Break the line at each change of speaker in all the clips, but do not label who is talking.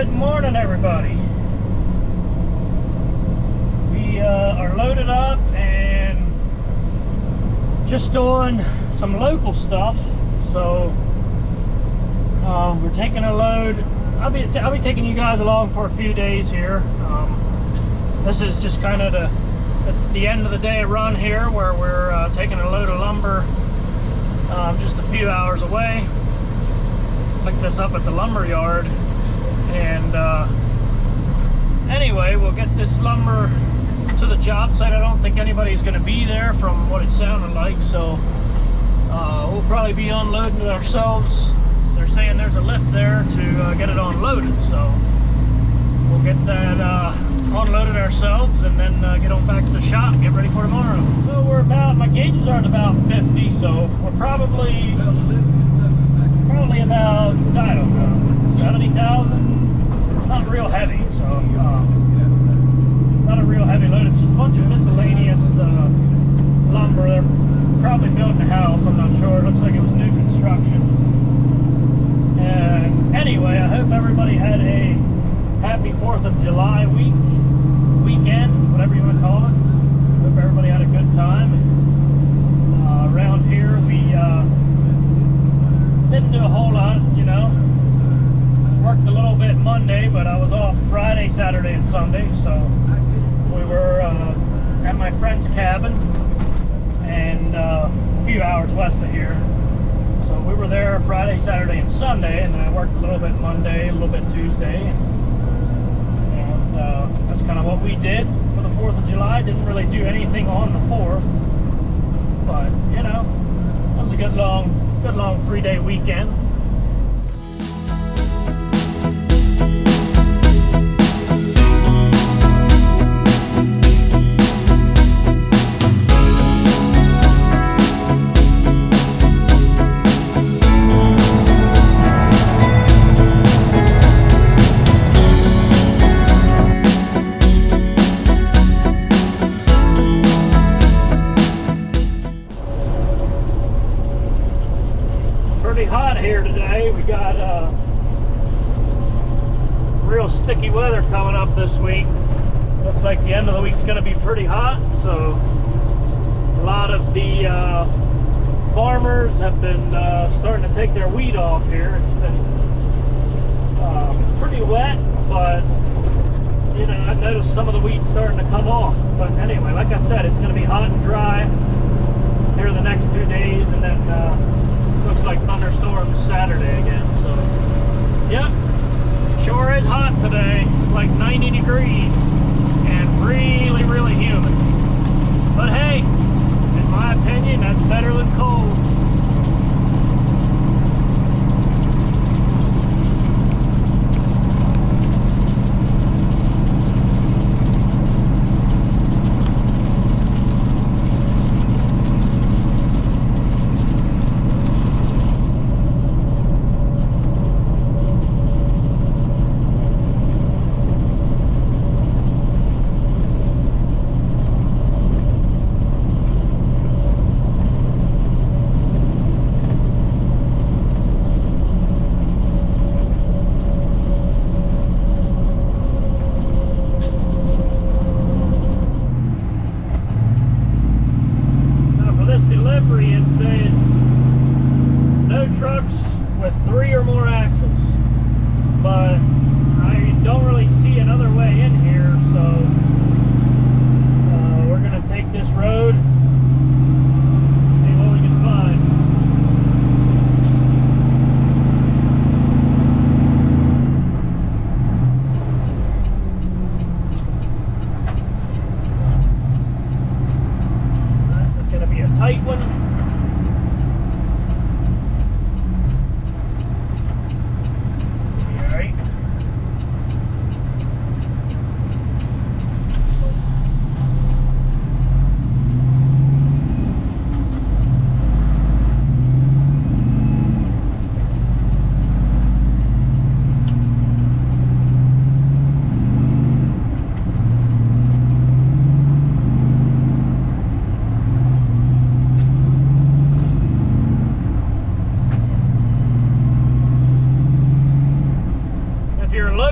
Good morning, everybody. We are loaded up and just doing some local stuff. So we're taking a load. I'll be taking you guys along for a few days here. This is just kind of the end of the day run here, where we're taking a load of lumber just a few hours away. Pick this up at the lumber yard, and anyway, we'll get this lumber to the job site. I don't think anybody's going to be there from what it sounded like, so we'll probably be unloading it ourselves. They're saying there's a lift there to get it unloaded, so we'll get that unloaded ourselves and then get on back to the shop and get ready for tomorrow. So we're about, my gauges are at about 50, so we're probably about, I don't know, 70,000. Not real heavy, so not a real heavy load. It's just a bunch of miscellaneous lumber. They're probably building a house, I'm not sure. It looks like it was new construction. And anyway, I hope everybody had a happy 4th of July weekend, whatever you want to call it. Hope everybody had a good time. Around here, we didn't do a whole lot, you know. Worked a little bit Monday, but I was off Friday, Saturday, and Sunday, so we were at my friend's cabin, and a few hours west of here. So we were there Friday, Saturday, and Sunday, and then I worked a little bit Monday, a little bit Tuesday, and that's kind of what we did for the 4th of July. Didn't really do anything on the 4th, but you know, it was a good long 3-day weekend. Hot here today. We got real sticky weather coming up this week. Looks like the end of the week's going to be pretty hot, so a lot of the farmers have been starting to take their weed off here. It's been pretty wet, but you know, I've noticed some of the weeds starting to come off. But anyway, like I said, it's going to be hot and dry here the next 2 days, and then looks like thunderstorms Saturday again. So yep, sure is hot today. It's like 90 degrees and really humid, but hey, in my opinion, that's better than cold.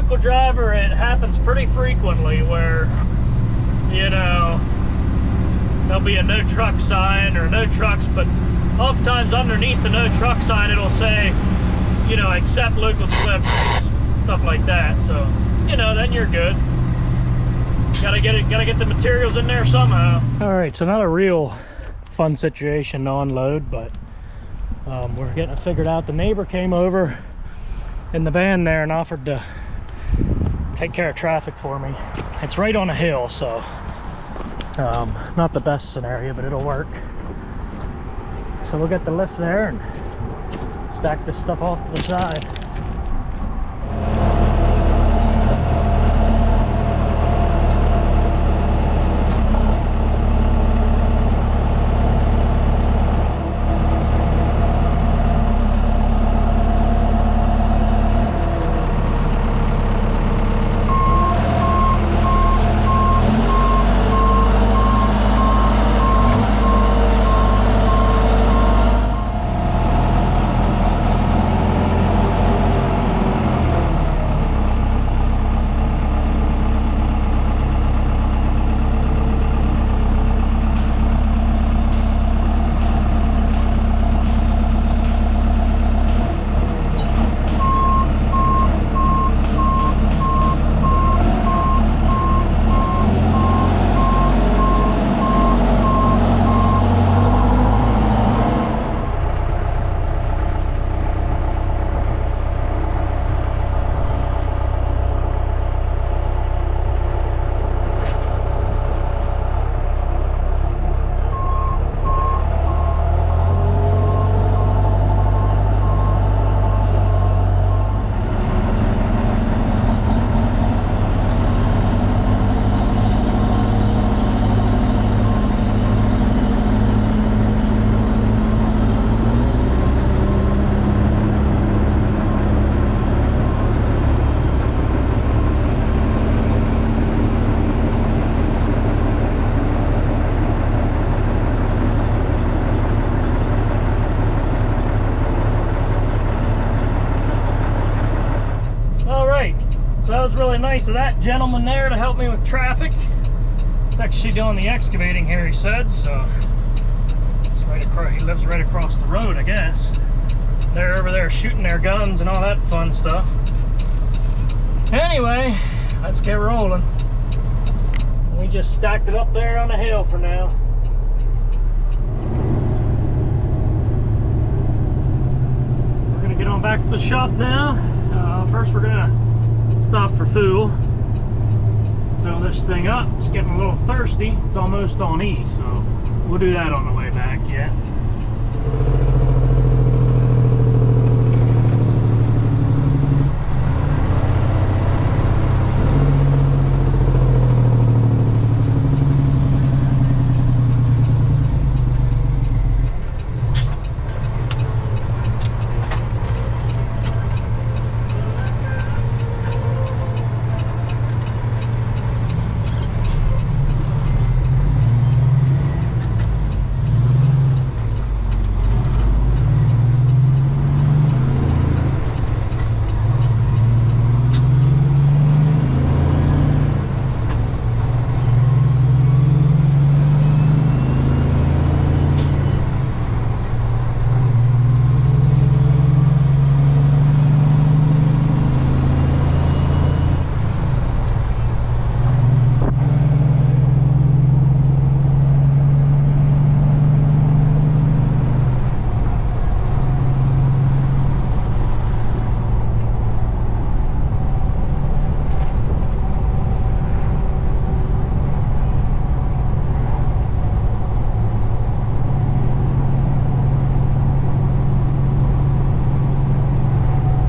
local driver, it happens pretty frequently where, you know, there'll be a no truck sign or no trucks, but oftentimes underneath the no truck sign it'll say, you know, accept local deliveries, stuff like that. So, you know, then you're good. Gotta get the materials in there somehow. All right, so not a real fun situation to unload, but we're getting it figured out. The neighbor came over in the van there and offered to take care of traffic for me. It's right on a hill, so not the best scenario, but it'll work. So we'll get the lift there and stack this stuff off to the side. So that was really nice of that gentleman there to help me with traffic. It's actually doing the excavating here, he said, so it's right across, he lives right across the road, I guess. They're over there shooting their guns and all that fun stuff. Anyway, let's get rolling. We just stacked it up there on the hill for now. We're gonna get on back to the shop now. First we're gonna stop for fuel. Fill this thing up. It's getting a little thirsty. It's almost on E, so we'll do that on the way back, yeah.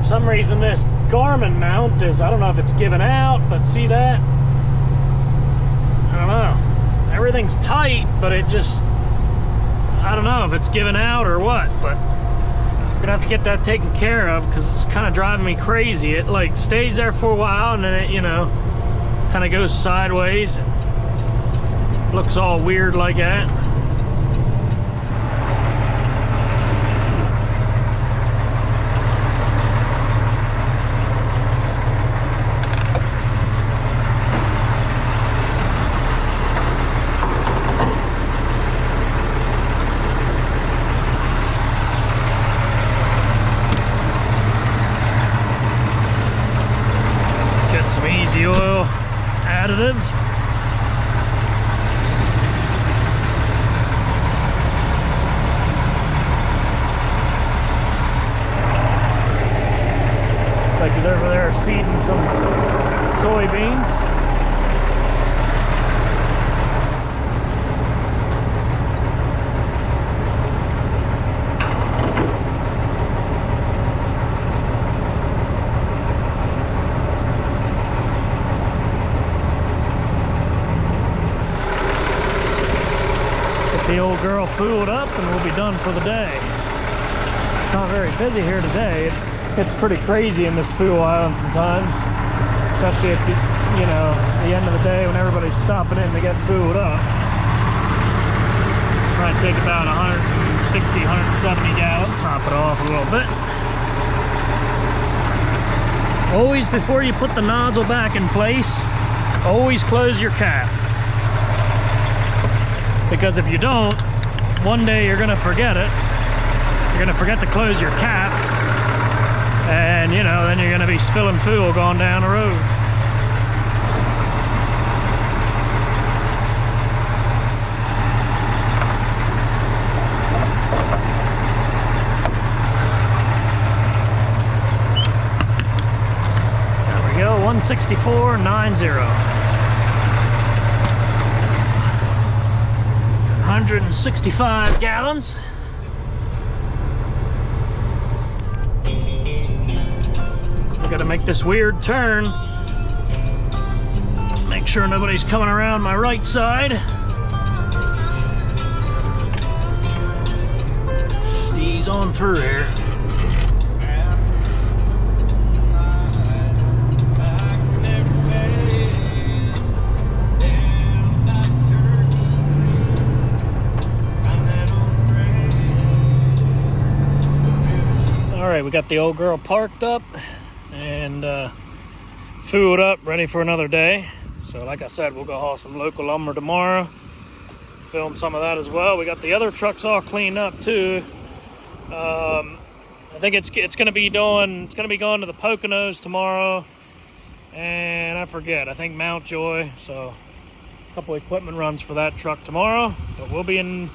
For some reason this Garmin mount is, I don't know if it's given out, but see that? I don't know. Everything's tight, but it just, I don't know if it's given out or what, but I'm gonna have to get that taken care of because it's kind of driving me crazy. It like stays there for a while and then it, you know, kind of goes sideways and looks all weird like that. some easy oil additive. Looks like he's over there seeding some soybeans. The old girl fooled up and we'll be done for the day. It's not very busy here today. It gets pretty crazy in this fuel island sometimes, especially at the, you know, the end of the day when everybody's stopping in to get fooled up. Might take about 160, 170 gallons. Top it off a little bit. Always, before you put the nozzle back in place, always close your cap. Because if you don't, one day you're gonna forget it. You're gonna forget to close your cap, and you know, then you're gonna be spilling fuel going down the road. There we go, 164.90. 165 gallons. We gotta make this weird turn. Make sure nobody's coming around my right side. Just ease on through here. Alright, we got the old girl parked up and food up, ready for another day. So like I said, we'll go haul some local lumber tomorrow, film some of that as well. We got the other trucks all cleaned up too. I think it's gonna be going to the Poconos tomorrow, and I forget, I think Mountjoy. So a couple equipment runs for that truck tomorrow, but we'll be in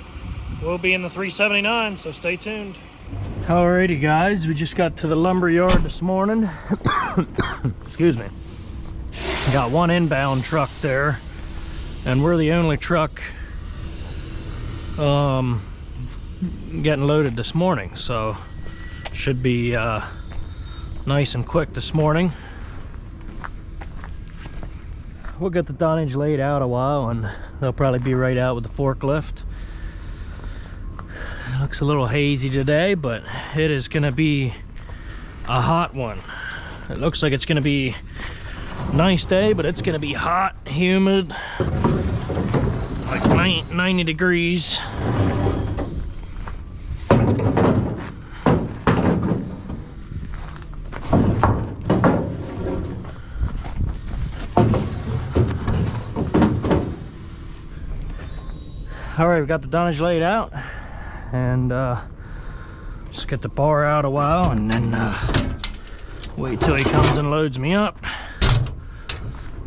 the 379, so stay tuned. Alrighty guys, we just got to the lumber yard this morning. Excuse me. Got one inbound truck there, and we're the only truck getting loaded this morning, so should be nice and quick this morning. We'll get the tonnage laid out a while and they'll probably be right out with the forklift. It looks a little hazy today, but it is gonna be a hot one. It looks like it's gonna be a nice day, but it's gonna be hot, humid, like 90 degrees. All right, we got the dunnage laid out, and just get the bar out a while, and then wait till he comes and loads me up.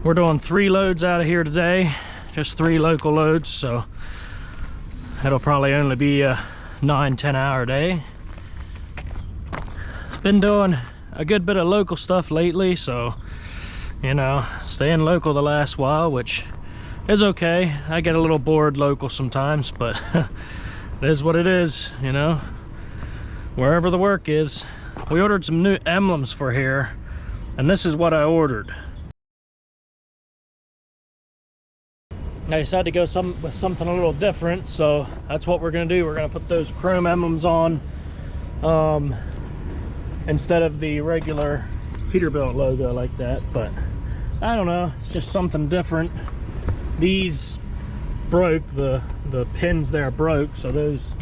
We're doing 3 loads out of here today, just 3 local loads, so it'll probably only be a 9-10 hour day. It's been doing a good bit of local stuff lately, so you know, staying local the last while, which is okay. I get a little bored local sometimes, but it is what it is, you know, wherever the work is. We ordered some new emblems for here, and this is what I ordered. I decided to go with something a little different, so that's what we're gonna do. We're gonna put those chrome emblems on instead of the regular Peterbilt logo like that, but I don't know, it's just something different. These broke, the pins there broke, so those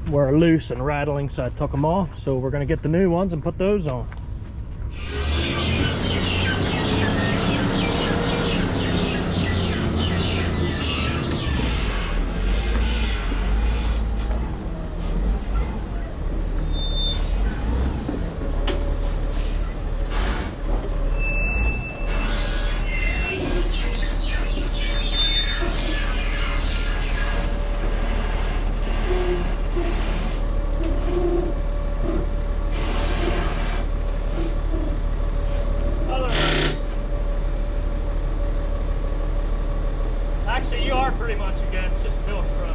were loose and rattling, so I took them off. So we're gonna get the new ones and put those on. pretty much against, just tilt from.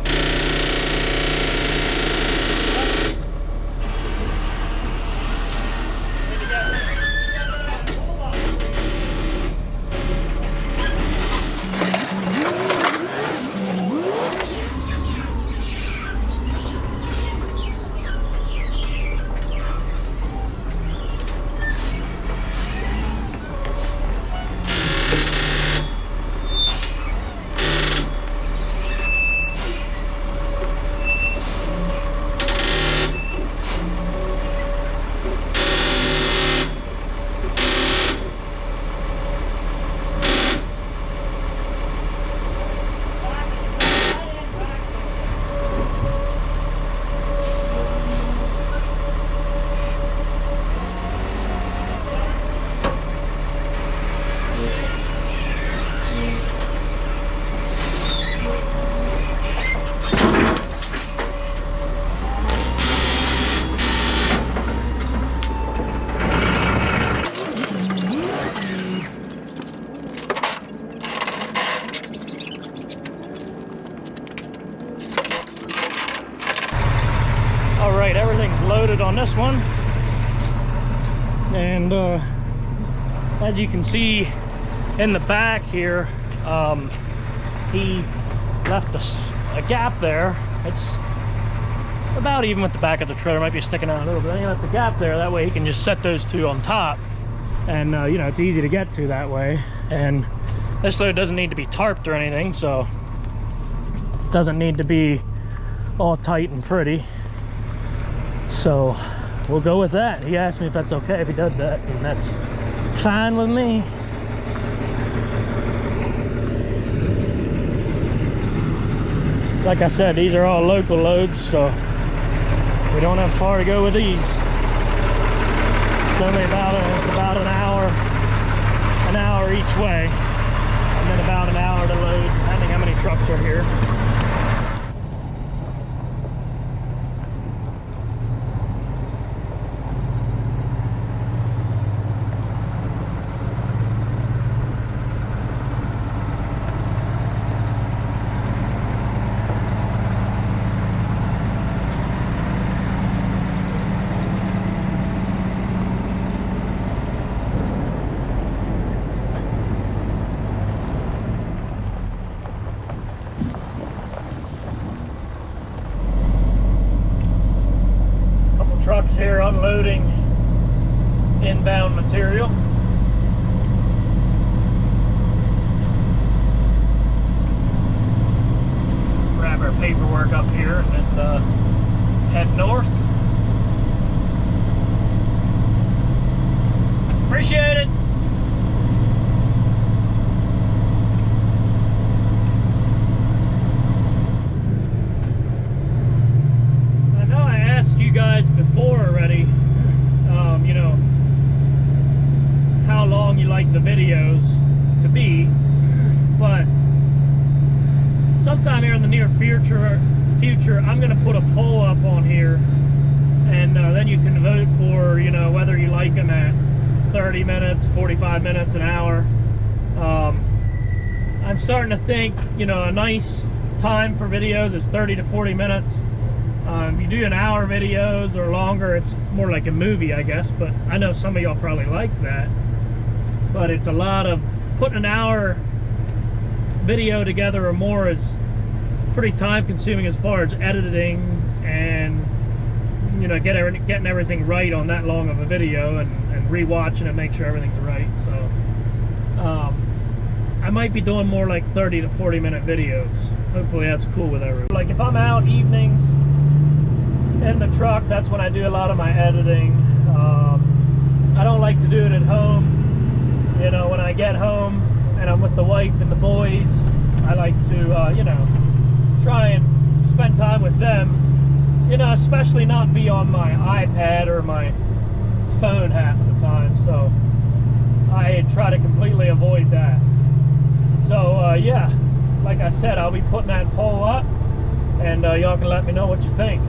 Alright, everything's loaded on this one, and as you can see in the back here, he left a gap there. It's about even with the back of the trailer, might be sticking out a little bit. He left a gap there, that way he can just set those two on top, and you know, it's easy to get to that way. And this load doesn't need to be tarped or anything, so it doesn't need to be all tight and pretty. So we'll go with that. He asked me if that's okay if he did that, and that's fine with me. Like I said, these are all local loads, so we don't have far to go with these. It's only about an hour each way, and then about an hour to load, depending how many trucks are here. Trucks here unloading inbound material. Grab our paperwork up here and then head north. Appreciate it. You guys before already, you know, how long you like the videos to be, but sometime here in the near future I'm going to put a poll up on here, and then you can vote for, you know, whether you like them at 30 minutes, 45 minutes, an hour. I'm starting to think, you know, a nice time for videos is 30 to 40 minutes. If you do an hour videos or longer, it's more like a movie, I guess, but I know some of y'all probably like that. But it's a lot of, putting an hour video together or more is pretty time consuming as far as editing and, you know, getting everything right on that long of a video, and re-watching it, make sure everything's right. So I might be doing more like 30 to 40 minute videos. Hopefully that's cool with everyone. Like if I'm out evenings in the truck, that's when I do a lot of my editing. I don't like to do it at home. You know, when I get home and I'm with the wife and the boys, I like to, you know, try and spend time with them. You know, especially not be on my iPad or my phone half the time. So I try to completely avoid that. So yeah, like I said, I'll be putting that poll up, and y'all can let me know what you think.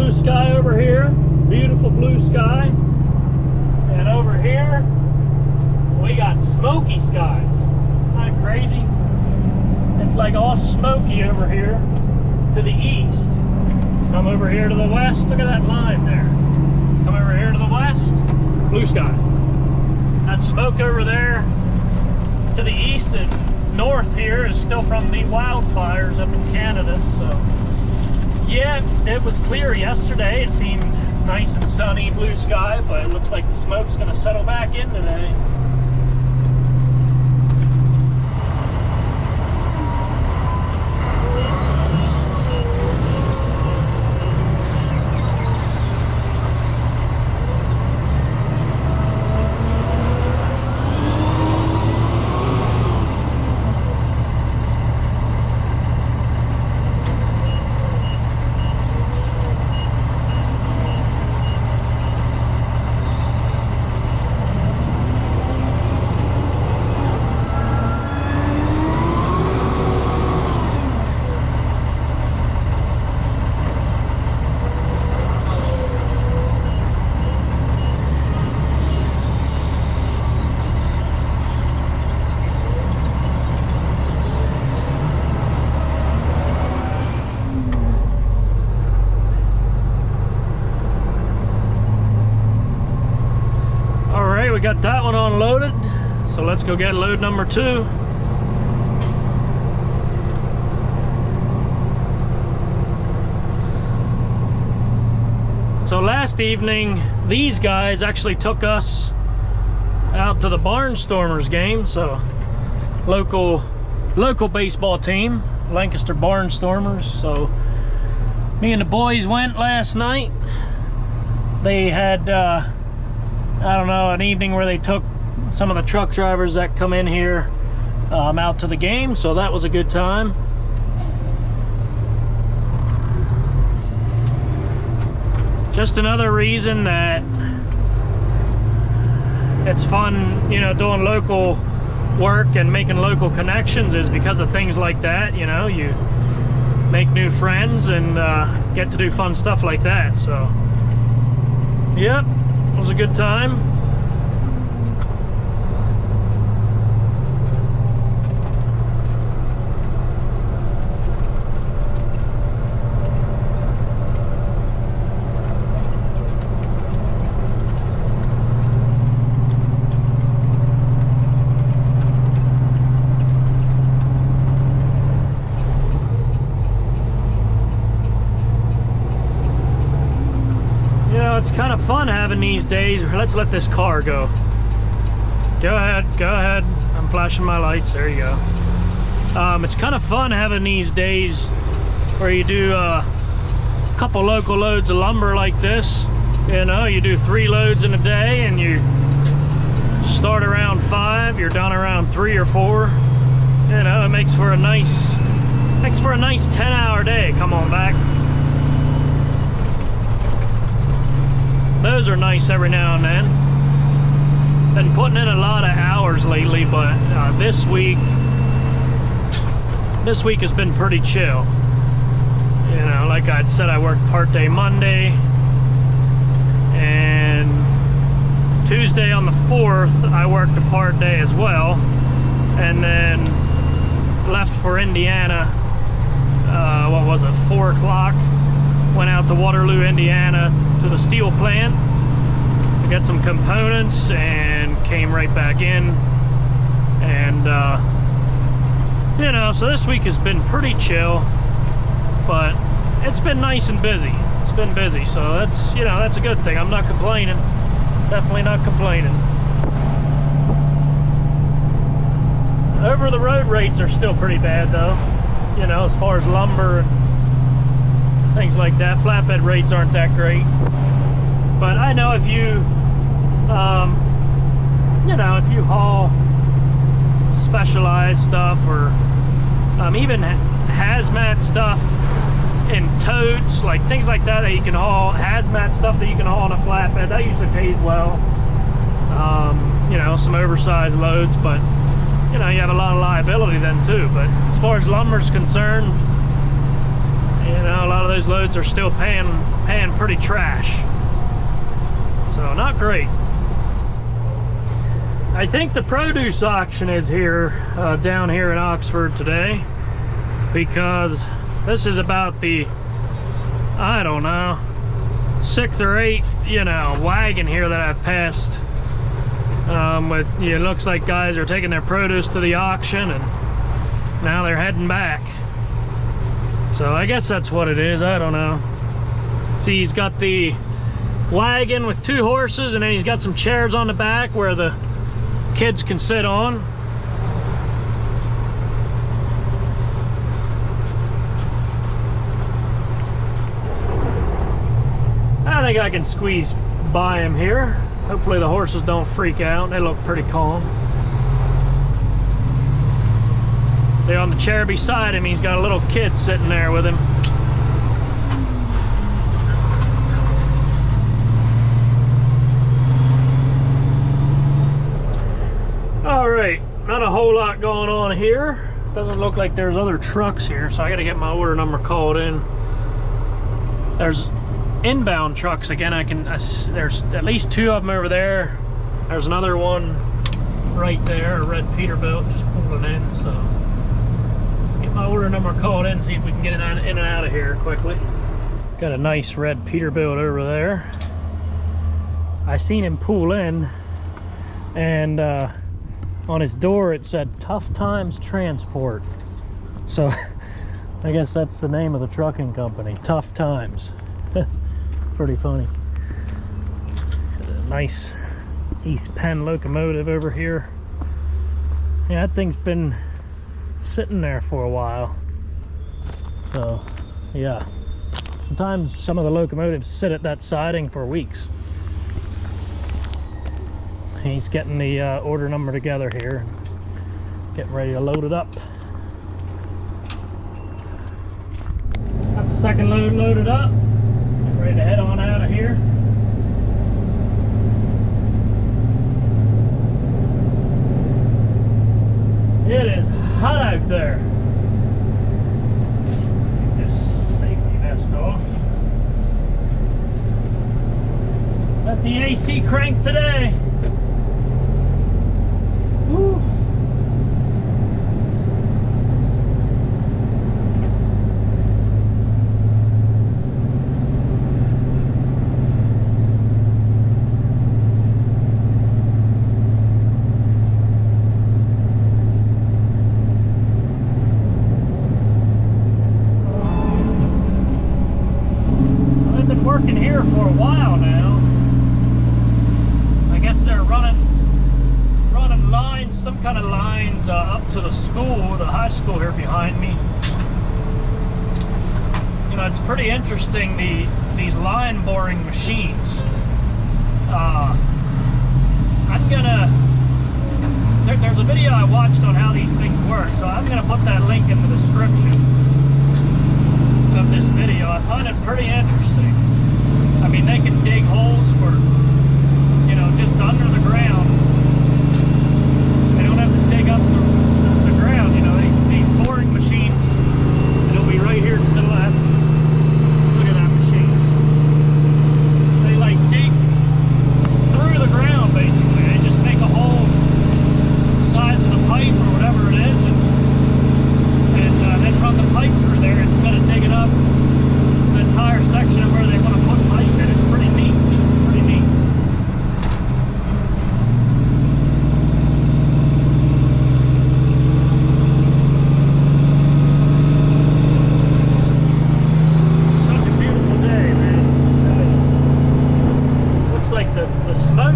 blue sky over here. Beautiful blue sky. And over here, we got smoky skies. Kind of crazy. It's like all smoky over here to the east. Come over here to the west. Look at that line there. Come over here to the west. Blue sky. That smoke over there to the east and north here is still from the wildfires up in Canada. So yeah, it was clear yesterday. It seemed nice and sunny, blue sky, but it looks like the smoke's going to settle back in today. We got that one unloaded, so let's go get load number 2. So last evening, these guys actually took us out to the Barnstormers game. So local baseball team, Lancaster Barnstormers. So me and the boys went last night. They had I don't know, an evening where they took some of the truck drivers that come in here out to the game, so that was a good time. Just another reason that it's fun, you know, doing local work and making local connections is because of things like that. You know, you make new friends and get to do fun stuff like that. So yep, it was a good time. It's kind of fun having these days. Let's let this car go. Go ahead. I'm flashing my lights. There you go. It's kind of fun having these days where you do a couple local loads of lumber like this. You know, you do 3 loads in a day and you start around 5, you're done around 3 or 4. You know, it makes for a nice 10-hour day. Come on back. Those are nice every now and then. Been putting in a lot of hours lately, but this week has been pretty chill. You know, like I said, I worked part-day Monday, and Tuesday on the 4th I worked a part day as well, and then left for Indiana. What was it, 4 o'clock? Went out to Waterloo, Indiana, to the steel plant to get some components, and came right back in. And you know, so this week has been pretty chill, but it's been nice and busy. It's been busy, so that's, you know, that's a good thing. I'm not complaining. Definitely not complaining. Over the road rates are still pretty bad though, you know, as far as lumber and things like that. Flatbed rates aren't that great, but I know if you you know, if you haul specialized stuff, or even hazmat stuff in totes, like things like that that you can haul, hazmat stuff that you can haul on a flatbed, that usually pays well. You know, some oversized loads, but you know, you have a lot of liability then too. But as far as lumber's concerned, You know, a lot of those loads are still paying pretty trash. So not great. I think the produce auction is here, down here in Oxford today, because this is about the, I don't know, 6th or 8th, you know, wagon here that I've passed. It looks like guys are taking their produce to the auction and now they're heading back. So I guess that's what it is, I don't know. See, he's got the wagon with 2 horses, and then he's got some chairs on the back where the kids can sit on. I think I can squeeze by him here. Hopefully the horses don't freak out. They look pretty calm. They're on the chair beside him. He's got a little kid sitting there with him. All right, not a whole lot going on here. Doesn't look like there's other trucks here, so I gotta get my order number called in. There's inbound trucks again. There's at least 2 of them over there. There's another one right there, a red Peterbilt just pulling in, so get my order number called in, see if we can get it in and out of here quickly. Got a nice red Peterbilt over there. I seen him pull in, and on his door it said Tough Times Transport. So I guess that's the name of the trucking company, Tough Times. That's pretty funny. Got a nice East Penn locomotive over here. Yeah, that thing's been sitting there for a while. So yeah, sometimes some of the locomotives sit at that siding for weeks. He's getting the order number together here, getting ready to load it up. Got the second load loaded up, getting ready to head on out of here. It is hot out there. Take this safety vest off. Got the AC cranked today. Woo. I've been working here for a while now. I guess they're running lines, some kind of lines up to the school, the high school here behind me. You know, it's pretty interesting, these line boring machines. There's a video I watched on how these things work, so I'm gonna put that link in the description of this video. I find it pretty interesting. I mean, they can dig holes for, you know, just under the ground. Dig up the ground, you know, these boring machines. It'll be right here to the left. Look at that machine. They like dig through the ground basically. They just make a hole the size of the pipe or whatever it is, and then run the pipe through there instead of digging up the entire section of where they want to put pipe in. It's pretty neat. Pretty neat.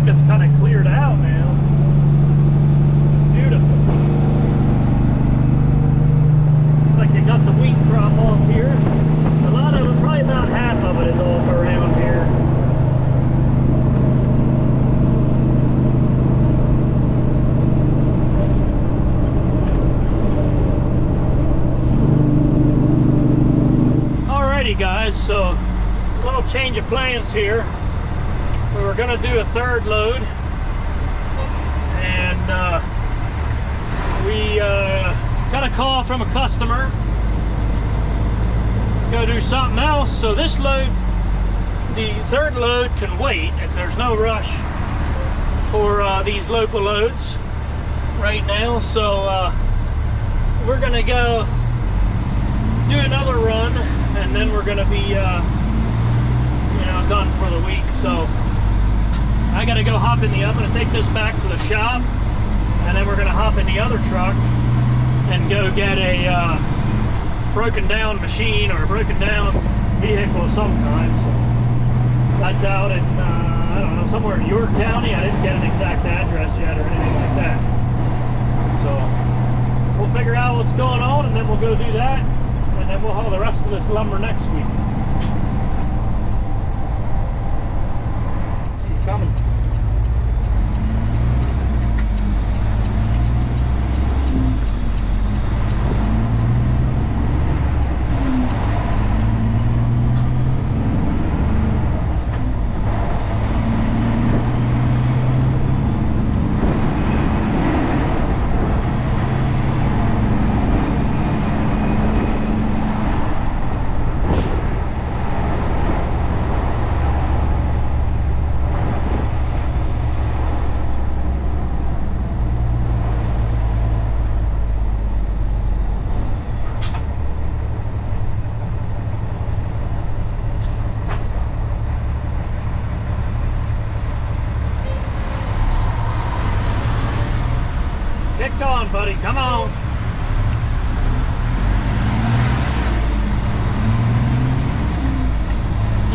It's kind of cleared out now. Beautiful. Looks like they got the wheat crop off here. A lot of it, probably about half of it, is off around here. Alrighty guys, so a little change of plans here. We were gonna do a third load, and we got a call from a customer go do something else. So this load, the third load, can wait. There's no rush for these local loads right now. So we're gonna go do another run, and then we're gonna be done for the week. So I gotta go hop in the oven and take this back to the shop, and then we're gonna hop in the other truck and go get a broken down machine or a broken down vehicle of some kind. So that's out in I don't know, somewhere in York County. I didn't get an exact address yet or anything like that. So we'll figure out what's going on, and then we'll go do that, and then we'll haul the rest of this lumber next week. See you coming. Kicked on, buddy. Come on.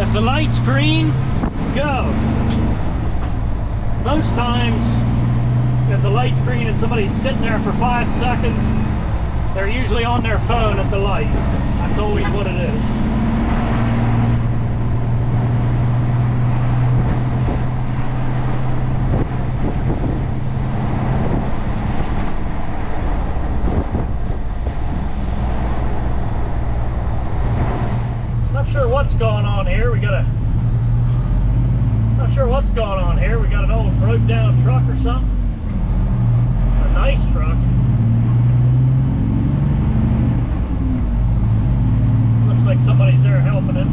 If the light's green, go. Most times, if the light's green and somebody's sitting there for 5 seconds, they're usually on their phone at the light. That's always what it is. What's going on here? Not sure what's going on here. We got an old broke down truck or something. A nice truck. Looks like somebody's there helping him.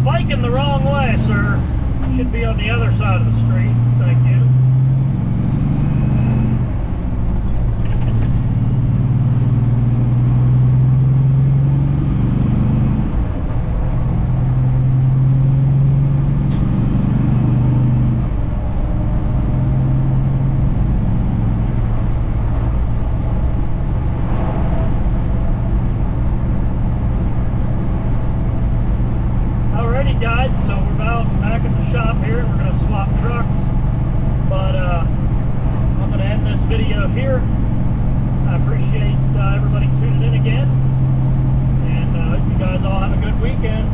Biking the wrong way, sir. Should be on the other side of the street. Thank you. Guys, so we're about back at the shop here, and we're going to swap trucks, but I'm going to end this video here. I appreciate everybody tuning in again, and I hope you guys all have a good weekend.